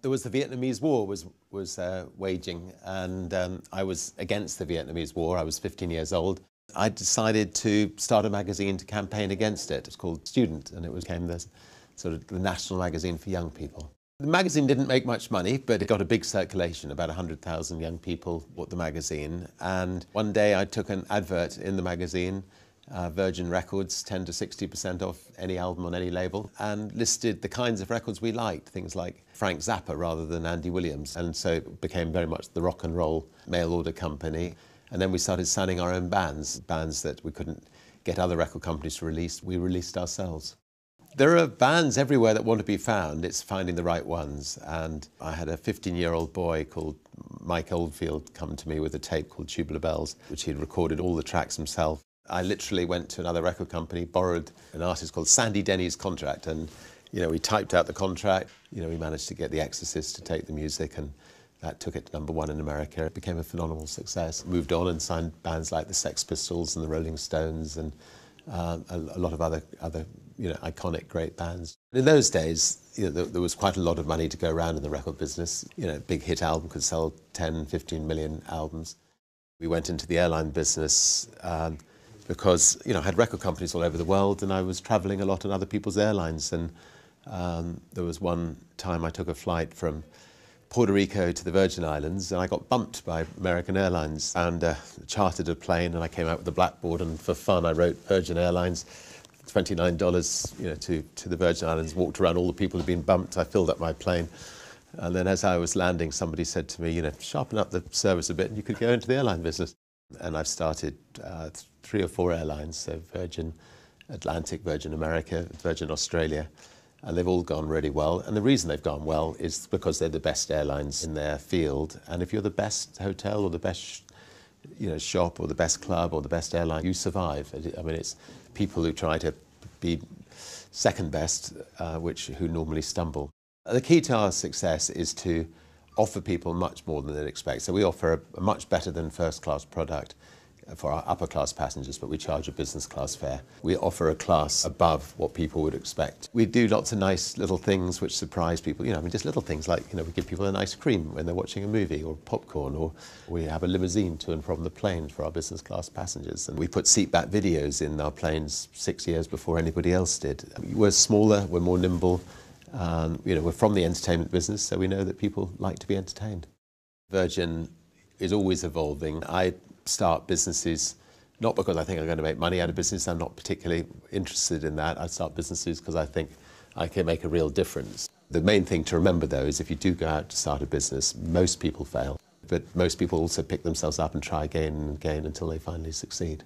There was the Vietnamese War was waging, and I was against the Vietnamese War. I was 15 years old. I decided to start a magazine to campaign against it. It's called Student, and it became the sort of the national magazine for young people. The magazine didn't make much money, but it got a big circulation. About 100,000 young people bought the magazine. And one day I took an advert in the magazine, Virgin Records, 10 to 60% off any album on any label, and listed the kinds of records we liked, things like Frank Zappa rather than Andy Williams. And so it became very much the rock and roll mail order company. And then we started signing our own bands that we couldn't get other record companies to release. We released ourselves. There are bands everywhere that want to be found. It's finding the right ones. And I had a 15-year-old boy called Mike Oldfield come to me with a tape called Tubular Bells, which he'd recorded all the tracks himself. I literally went to another record company, borrowed an artist called Sandy Denny's contract, and we typed out the contract. We managed to get the Exorcist to take the music, and that took it to #1 in America. It became a phenomenal success. Moved on and signed bands like the Sex Pistols and the Rolling Stones and a lot of other iconic great bands. In those days, there was quite a lot of money to go around in the record business. A big hit album could sell 10, 15 million albums. We went into the airline business because I had record companies all over the world, and I was traveling a lot on other people's airlines. And there was one time I took a flight from Puerto Rico to the Virgin Islands, and I got bumped by American Airlines, and chartered a plane, and I came out with a blackboard, and for fun I wrote Virgin Airlines, $29, to the Virgin Islands, walked around all the people who'd been bumped. I filled up my plane, and then as I was landing, somebody said to me, sharpen up the service a bit and you could go into the airline business. And I've started 3 or 4 airlines, so Virgin Atlantic, Virgin America, Virgin Australia, and they've all gone really well. And the reason they've gone well is because they're the best airlines in their field. And if you're the best hotel or the best shop or the best club or the best airline, you survive. I mean, it's people who try to be second best who normally stumble. The key to our success is to offer people much more than they'd expect. So we offer a much better than first class product for our upper class passengers, but we charge a business class fare. We offer a class above what people would expect. We do lots of nice little things which surprise people. Just little things like, we give people an ice cream when they're watching a movie, or popcorn, or we have a limousine to and from the plane for our business class passengers. And we put seat back videos in our planes 6 years before anybody else did. We're smaller, we're more nimble. We're from the entertainment business, so we know that people like to be entertained. Virgin is always evolving. I start businesses not because I think I'm going to make money out of business. I'm not particularly interested in that. I start businesses because I think I can make a real difference. The main thing to remember, though, is if you do go out to start a business, most people fail. But most people also pick themselves up and try again and again until they finally succeed.